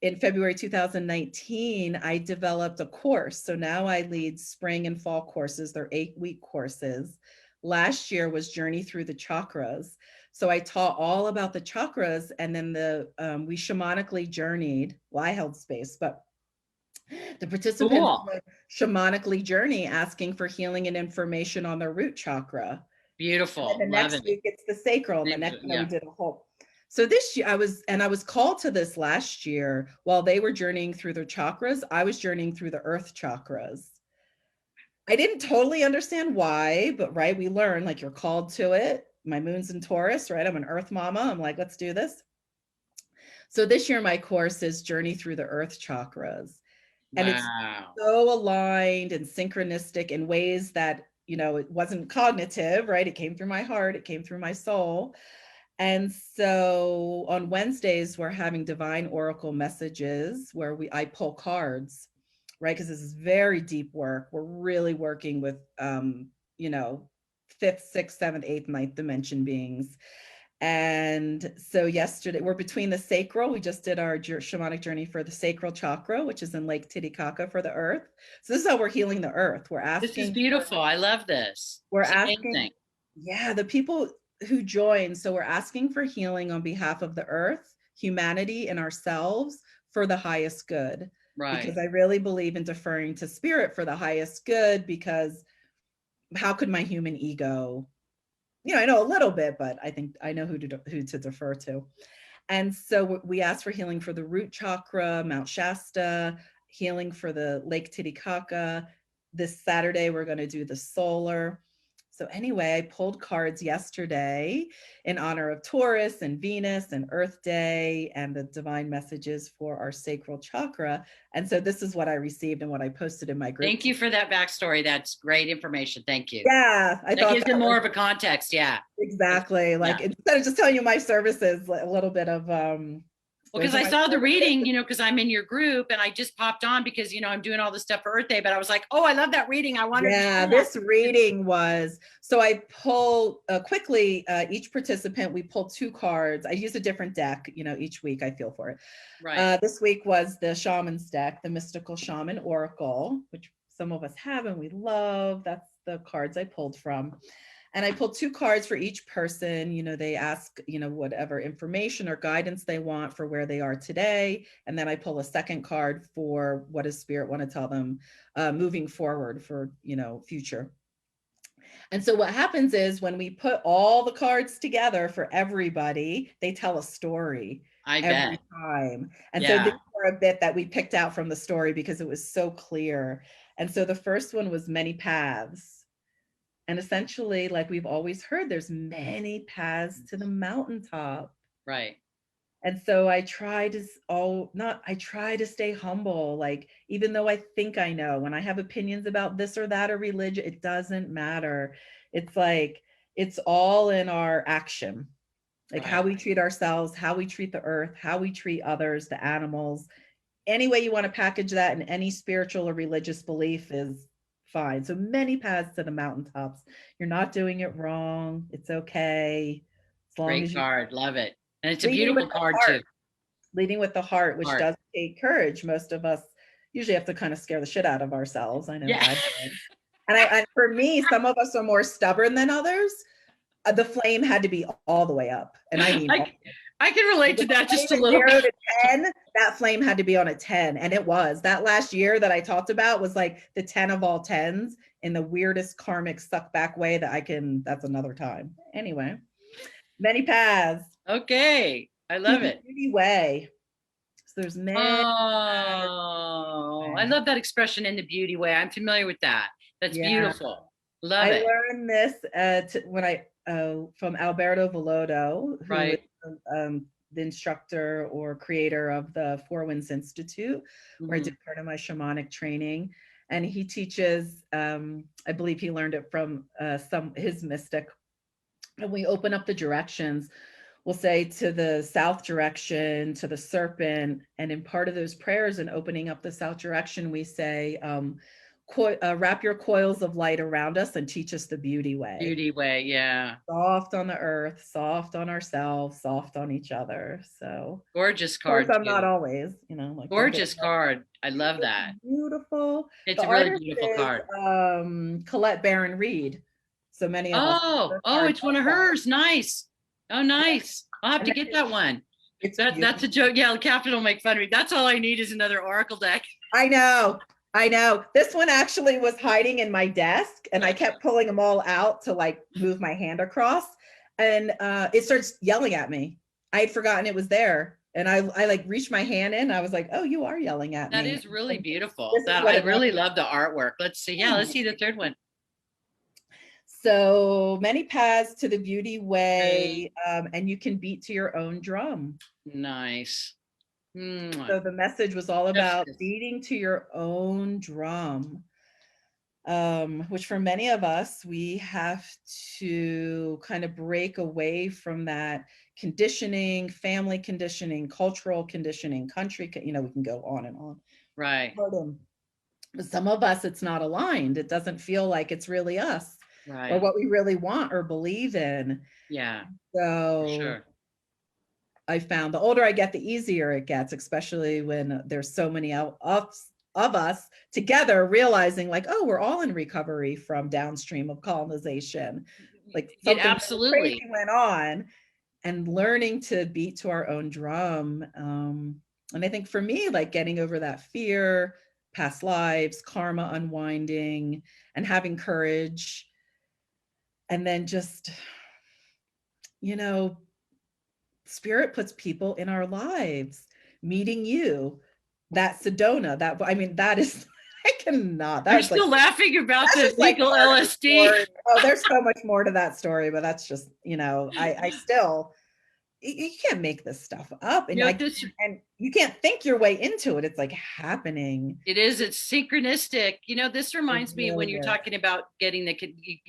in February 2019, I developed a course. So now I lead spring and fall courses. They're 8-week courses last year was Journey Through the Chakras. So I taught all about the chakras, and then we shamanically journeyed. Well, I held space, but the participants Cool. would shamanically journey asking for healing and information on their root chakra. And then Beautiful. the Love next it. week it's the sacral, and the next, we Yeah. did a whole. So this year I was called to this last year while they were journeying through their chakras. I was journeying through the earth chakras. I didn't totally understand why, but right, we learn like you're called to it. My moon's in Taurus, right? I'm an earth mama. I'm like, let's do this. So this year my course is Journey Through the Earth Chakras. And it's Wow. so aligned and synchronistic in ways that, it wasn't cognitive, right? It came through my heart, it came through my soul. And so on Wednesdays, we're having divine oracle messages where I pull cards, right? Because this is very deep work. We're really working with, fifth, sixth, seventh, eighth, ninth dimension beings. And so yesterday, we're between the sacral. We just did our shamanic journey for the sacral chakra, which is in Lake Titicaca for the earth. So this is how we're healing the earth. This is beautiful. I love this. We're It's asking, amazing. yeah, the people who join. So we're asking for healing on behalf of the earth, humanity, and ourselves for the highest good. Right. Because I really believe in deferring to spirit for the highest good, because how could my human ego, I know a little bit, but I think I know who to defer to. And so we asked for healing for the root chakra, Mount Shasta, healing for the Lake Titicaca. This Saturday, we're going to do the solar. So anyway, I pulled cards yesterday in honor of Taurus and Venus and Earth Day and the divine messages for our sacral chakra. And so this is what I received and what I posted in my group. Thank you for that backstory. That's great information. Thank you. Yeah, I thought that gives it more of a context. Yeah, exactly. Like, instead of just telling you my services, a little bit of well, because I saw the reading, because I'm in your group, and I just popped on because I'm doing all this stuff for Earth Day, but I was like, oh, I love that reading. I wanted to this reading was, so I pull quickly, each participant, we pull 2 cards. I use a different deck, each week. I feel for it. Right. This week was the Shaman's deck, the Mystical Shaman Oracle, which some of us have and we love. That's the cards I pulled from. And I pulled 2 cards for each person. They ask, whatever information or guidance they want for where they are today. And then I pull a second card for what does spirit want to tell them moving forward for, future. And so what happens is when we put all the cards together for everybody, they tell a story every time. And so these were a bit that we picked out from the story because it was so clear. And so the first one was Many Paths. And essentially, like we've always heard, there's many paths to the mountaintop. Right. And so I try to stay humble. Like, even though I think I know, when I have opinions about this or that or religion, it doesn't matter. It's like, it's all in our action, like how we treat ourselves, how we treat the earth, how we treat others, the animals. Any way you want to package that in any spiritual or religious belief is fine. So many paths to the mountaintops. You're not doing it wrong. It's okay. As long as you card. Love it. And it's a beautiful card too. Leading with the heart, which does take courage. Most of us usually have to kind of scare the shit out of ourselves. I know. Yeah. And for me, some of us are more stubborn than others. The flame had to be all the way up. And I mean, I can relate to that just a little bit. 0 to 10, that flame had to be on a 10. And it was. That last year that I talked about was like the 10 of all 10s in the weirdest karmic suck back way that's another time. Anyway, Many Paths. Okay. I love it. Beauty way. So there's many. Oh, I love that expression, in the beauty way. I'm familiar with that. That's beautiful. Love it. I learned this from Alberto Velodo, who is the instructor or creator of the Four Winds Institute, where I did part of my shamanic training. And he teaches, I believe he learned it from his mystic. And we open up the directions. We'll say to the south direction, to the serpent. And in part of those prayers and opening up the south direction, we say, wrap your coils of light around us and teach us the beauty way. Beauty way, yeah. Soft on the earth, soft on ourselves, soft on each other. So gorgeous card. I'm not always, like gorgeous card. I love that. Beautiful. It's a really beautiful card. Colette Baron Reed. So many of us Oh, are it's one of hers. Nice. Oh, nice. I'll have and to get that one. it's That's beautiful. a joke. Yeah, the captain will make fun of me. That's all I need is another Oracle deck. I know. I know. This one actually was hiding in my desk and I kept pulling them all out to like move my hand across and it starts yelling at me. I had forgotten it was there. And I like reached my hand in. I was like, oh, you are yelling at That me. is really beautiful. This is That what I it really represents. love the artwork. Let's see. Yeah, let's see the third one. So many paths to the beauty Great. way, and you can beat to your own drum. Nice. Mwah. So the message was all about Justice. beating to your own drum, which for many of us, we have to kind of break away from that conditioning, family conditioning, cultural conditioning, country, we can go on and on. Right. But some of us, it's not aligned. It doesn't feel like it's really us or Right. what we really want or believe in. Yeah, for So sure. I found the older I get, the easier it gets, especially when there's so many of us together realizing like, oh, we're all in recovery from downstream of colonization. Like It something really crazy absolutely. went on and learning to beat to our own drum. And I think for me, like getting over that fear, past lives, karma unwinding, and having courage. And then just, you know, spirit puts people in our lives, meeting you, that Sedona, that, I mean, that is, I cannot, I'm that's like, still laughing about that's the just like legal part of the LSD. story. Oh, there's so much more to that story, but that's just, I still, you can't make this stuff up and You know, this and you can't think your way into it. It's like happening. it is. It's synchronistic. This It reminds me when really you're is. talking about getting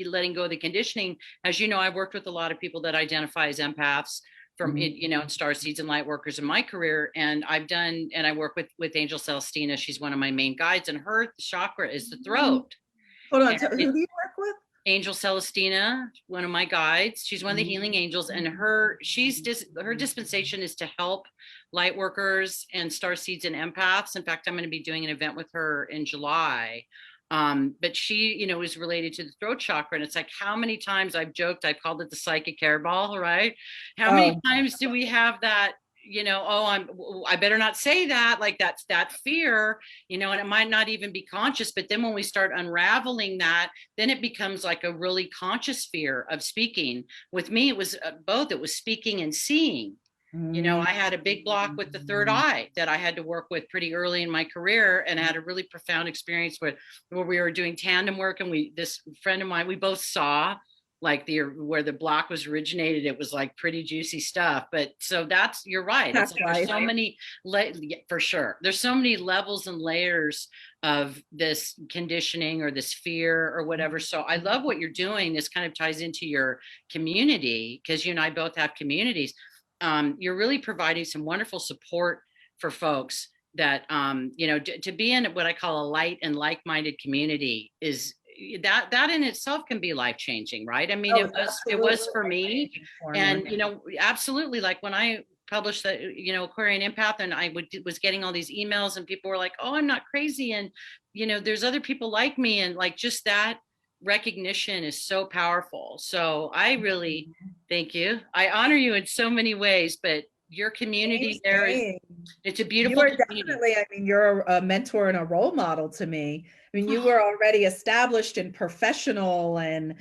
letting go of the conditioning. As you know, I've worked with a lot of people that identify as empaths from Mhm. and star seeds and light workers in my career, and I work with Angel Celestina. She's one of my main guides, and her chakra is the throat. Hold on, And who do you work with? Angel Celestina, one of my guides. She's one of the healing angels, and her dispensation is to help light workers and star seeds and empaths. In fact, I'm going to be doing an event with her in July. But she, is related to the throat chakra, and it's like how many times I've joked, I've called it the psychic hairball, right? How many Oh, times do we have that? I better not say that. Like that's that fear, and it might not even be conscious. But then when we start unraveling that, then it becomes like a really conscious fear of speaking. With me, it was both. It was speaking and seeing. I had a big block with the third eye that I had to work with pretty early in my career, and I had a really profound experience where we were doing tandem work, and this friend of mine, we both saw like where the block was originated. It was like pretty juicy stuff. But so you're right. It's past like there's life. so many for sure. There's so many levels and layers of this conditioning or this fear or whatever. So I love what you're doing. This kind of ties into your community because you and I both have communities. You're really providing some wonderful support for folks that to be in what I call a light and like-minded community is that in itself can be life-changing, right? I mean, Oh, it it's was absolutely for me. life-changing for me. And absolutely, like when I published that Aquarian Empath, and was getting all these emails, and people were like, oh, I'm not crazy, and there's other people like me, and like just that recognition is so powerful. So I really thank you. I honor you in so many ways, but your Same, community there is, same. it's a You beautiful are community. definitely, I mean, you're a mentor and a role model to me. I mean, you were already established and professional and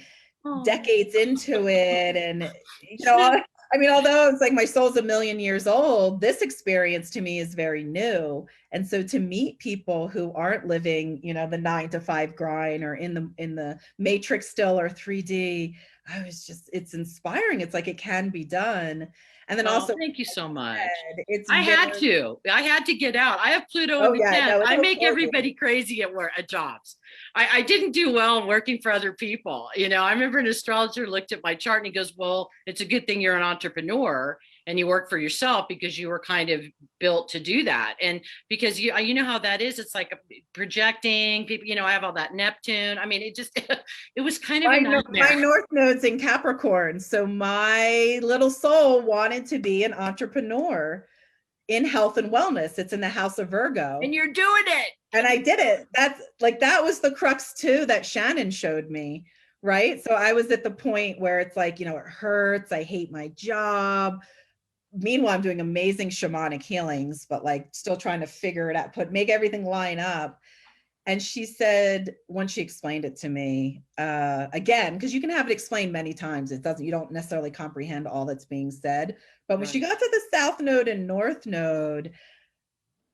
Oh. decades into it. And, I mean, although it's like my soul's a million years old, this experience to me is very new. And so to meet people who aren't living, the 9 to 5 grind or in the matrix still or 3D, it's inspiring. It's like it can be done. And then Oh, also, thank you so much. it's I very, had to. I had to get out. I have Pluto in oh the yeah, 10th. no, it's I make important. everybody crazy at work, at jobs. I didn't do well working for other people. I remember an astrologer looked at my chart and he goes, well, it's a good thing you're an entrepreneur and you work for yourself because you were kind of built to do that. And because you know how that is, it's like projecting people, I have all that Neptune. I mean, it just, it was kind of a My nightmare. North Node's in Capricorn, so my little soul wanted to be an entrepreneur in health and wellness. It's in the house of And Virgo. you're doing it. And I did it. That was the crux too that Shannon showed me right? So I was at the point where it's like, it hurts. I hate my job. Meanwhile, I'm doing amazing shamanic healings, but like still trying to figure it out, make everything line up. And she said, when she explained it to me, again, because you can have it explained many times, you don't necessarily comprehend all that's being said. But when she got to the South Node and North Node,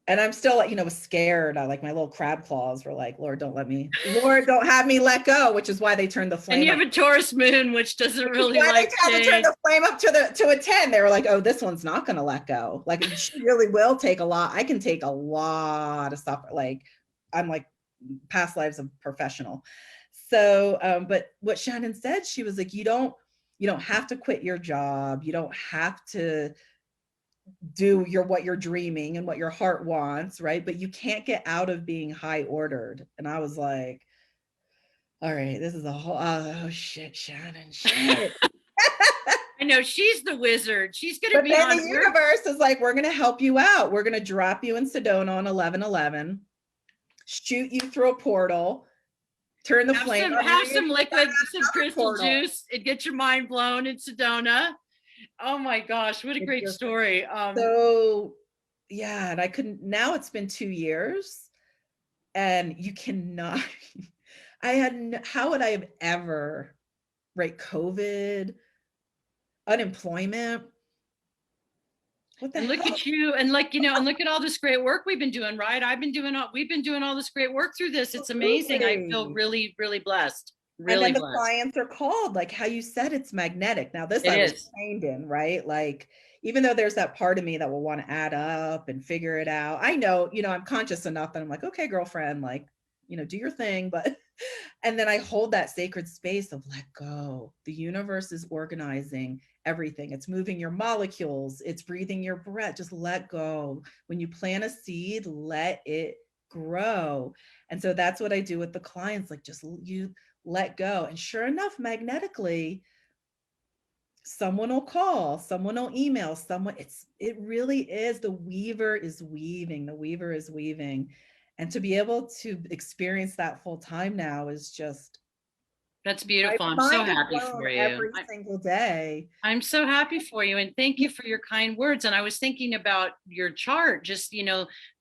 and I'm still, scared. Like my little crab claws were like, Lord, don't have me let go, which is why they turned the flame. And you have a Taurus moon, which doesn't really like they had to turn the flame up to a 10. They were like, oh, this one's not going to let go. Like she really will take a lot. I can take a lot of stuff. Like I'm like past lives of professional. So, but what Shannon said, she was like, you don't have to quit your job. You don't have to do what you're dreaming and what your heart wants, right? But you can't get out of being high ordered. And I was like, all right, this is a whole, oh shit, Shannon, shit. I know, she's the wizard. She's going to be on. The universe is like, we're going to help you out. We're going to drop you in Sedona on 11/11, shoot you through a portal, turn the flame. Have some liquid, some crystal juice, and get your mind blown in Sedona. Oh my gosh, what a great story. So yeah, and I couldn't, now it's been 2 years and you cannot, how would I have ever, right? COVID, unemployment. What the hell? Look at you, and like, and look at all this great work we've been doing, right? We've been doing all this great work through this. It's amazing. I feel really, really blessed. Really, and then the clients are called, like how you said, it's magnetic. Now this I was trained in, right? Like, even though there's that part of me that will want to add up and figure it out, I know, I'm conscious enough that I'm like, okay, girlfriend, like, do your thing. But, and then I hold that sacred space of let go. The universe is organizing everything. It's moving your molecules. It's breathing your breath. Just let go. When you plant a seed, let it grow. And so that's what I do with the clients. Like, just let go. And sure enough, magnetically, someone will call, someone will email, it really is, the weaver is weaving. And to be able to experience that full time now is just, that's beautiful. I'm so happy for you. Every single day. I'm so happy for you. And thank you for your kind words. And I was thinking about your chart, just,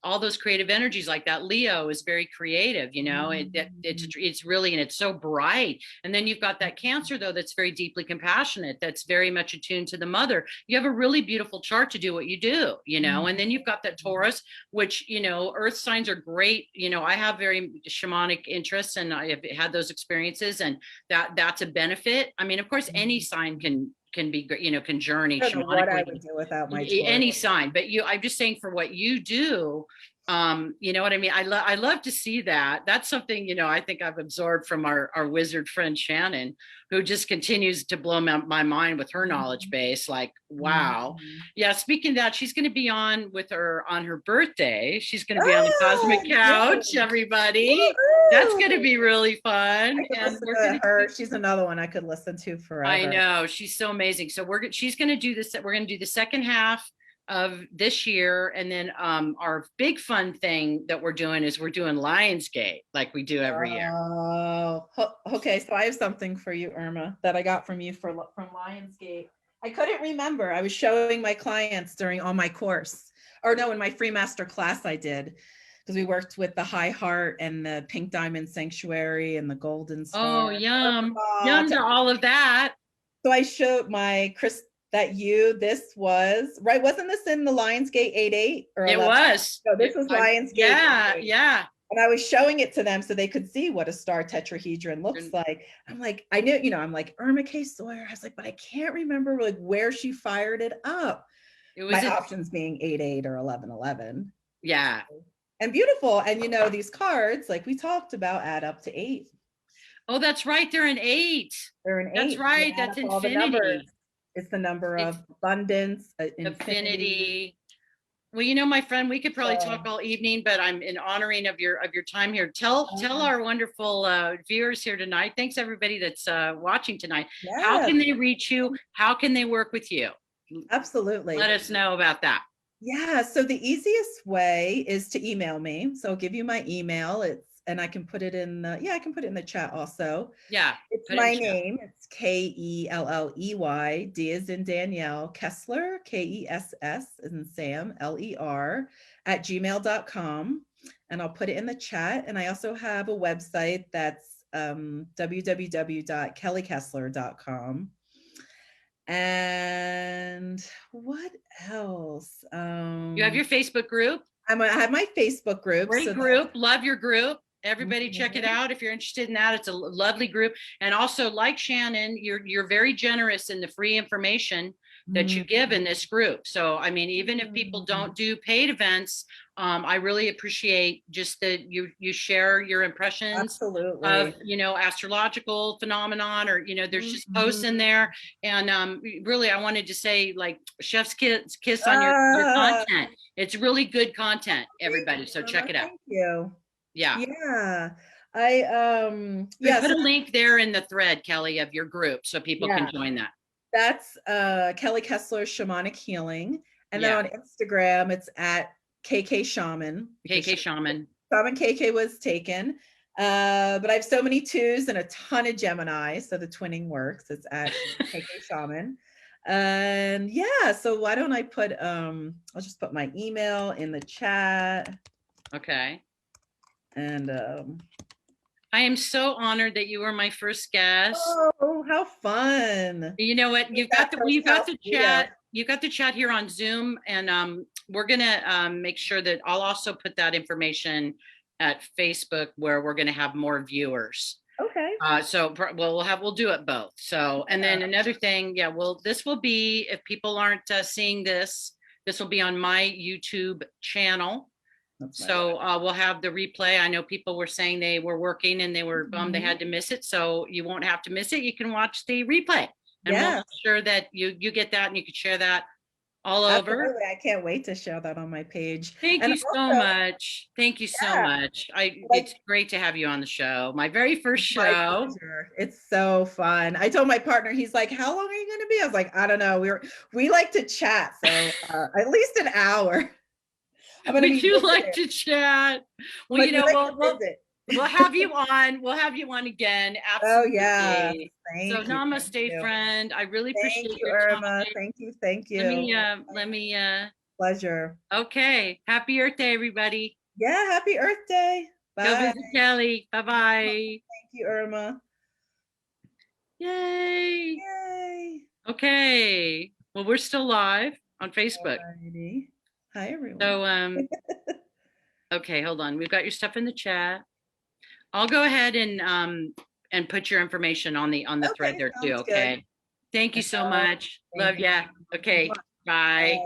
all those creative energies like that. Leo is very creative, it's really, and it's so bright. And then you've got that Cancer though, that's very deeply compassionate. That's very much attuned to the mother. You have a really beautiful chart to do what you do, and then you've got that Taurus, which, earth signs are great. I have very shamanic interests and I have had those experiences, and that's a benefit. I mean, of course, any sign can be, can journey. I don't know what I would do without my Taurus. Any sign, but I'm just saying for what you do, you know what I mean? I love to see that. That's something, I think I've absorbed from our wizard friend Shannon, who just continues to blow my mind with her knowledge base. Like, wow. Yeah. Speaking of that, she's going to be on her birthday. She's going to be on the Cosmic Couch, everybody. That's going to be really fun. And her. She's another one I could listen to forever. I know, she's so amazing. So she's going to do this. We're going to do the second half of this year, and then our big fun thing that we're doing is we're doing Lionsgate like we do every year. Oh, okay. So I have something for you, Irma, that I got from you from Lionsgate. I couldn't remember. I was showing my clients during on my course, in my free master class I did, because we worked with the High Heart and the Pink Diamond Sanctuary and the Golden Star. Oh, yum to all of that. So I showed my this was right. Wasn't this in the Lionsgate 8/8 or 11? It was. So this was Lionsgate. Yeah. And I was showing it to them so they could see what a star tetrahedron looks like. I'm like, I knew, I'm like Irma K. Sawyer. I was like, but I can't remember like where she fired it up. It was my options being 8/8 or 11/11. Yeah. And beautiful. And these cards, like we talked about, add up to 8. Oh, that's right. They're an 8. They're an 8. That's right. That's infinity. It's the number of abundance, infinity. Well, my friend, we could probably talk all evening, but I'm in honoring of your time here. Tell our wonderful viewers here tonight. Thanks everybody that's watching tonight. Yes. How can they reach you? How can they work with you? Absolutely. Let us know about that. Yeah. So the easiest way is to email me. So I'll give you my email. It's and I can put it in the, I can put it in the chat also. Yeah. It's Put it in my chat. name. It's Kelley, D as in Danielle, Kessler, Kess as in Sam, Ler, at gmail.com. And I'll put it in the chat. And I also have a website that's www.kelleykessler.com. And what else? You have your Facebook group. I have my Facebook group. Great group. Love your group. Everybody check it Mhm. out if you're interested in that. It's a lovely group. And also, like Shannon, you're very generous in the free information that you give in this group. So I mean, even if people don't do paid events, I really appreciate just that you share your impressions Absolutely. of, you know, astrological phenomenon, or, you know, there's just posts in there. And really, I wanted to say, like, chef's kiss on your content. It's really good content, everybody. So check it out. Thank you. Yeah. Yeah. We put a link there in the thread, Kelley, of your group so people can join that. That's Kelley Kessler Shamanic Healing. And then on Instagram, it's at KK Shaman. KK Shaman. Shaman KK was taken. But I have so many twos and a ton of Gemini, so the twinning works. It's at KK Shaman. And yeah, so why don't I put I'll just put my email in the chat. Okay. And I am so honored that you were my first guest. Oh, how fun. You know what? You've got the chat. You got the chat here on Zoom, and we're gonna make sure that I'll also put that information at Facebook, where we're gonna have more viewers. Okay. So we'll do it both. So, and then another thing, this will be, if people aren't seeing this will be on my YouTube channel. So we'll have the replay. I know people were saying they were working and they were bummed they had to miss it. So you won't have to miss it. You can watch the replay, and we'll make sure that you get that, and you can share that all over. I can't wait to share that on my page. Thank you so much. Thank you so much. It's great to have you on the show. My very first show. It's so fun. I told my partner, he's like, how long are you going to be? I was like, I don't know. We like to chat. So at least an hour. We do like to chat. Well, you know, we'll have you on. We'll have you on again. Absolutely. Oh yeah. So namaste, friend. I really appreciate your Irma. time. Thank you. Let me pleasure. Okay. Happy Earth Day, everybody. Yeah, happy Earth Day. Bye. Go visit Kelley. Bye-bye. Thank you, Irma. Yay. Yay. Okay. Well, we're still live on Facebook. Alrighty. Hi, everyone. So, okay, hold on. We've got your stuff in the chat. I'll go ahead and put your information on the thread there too. Okay. Thank you so much. Love ya. Okay. Bye.